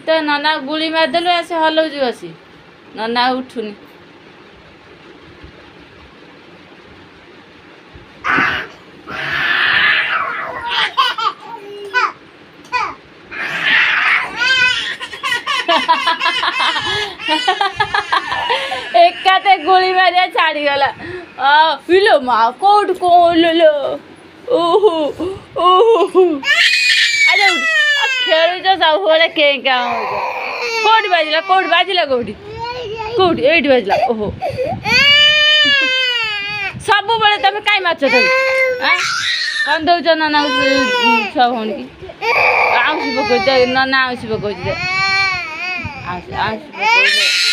तो नना गुली मारदेलु आसे हलौजु आसी नना उठुनी एकाते गुली मारिया छाड़ी गला हिलो मा कोट को लो ओहो ओहो अरे खेलु जो सब होले के का कोट बाजिला कोठी कोठी एठी बाजिला ओहो सब बळे तमे काई माछ त हैं कन दउ च नना सब होन की आउसी बको नना आउसी बको आउसी बको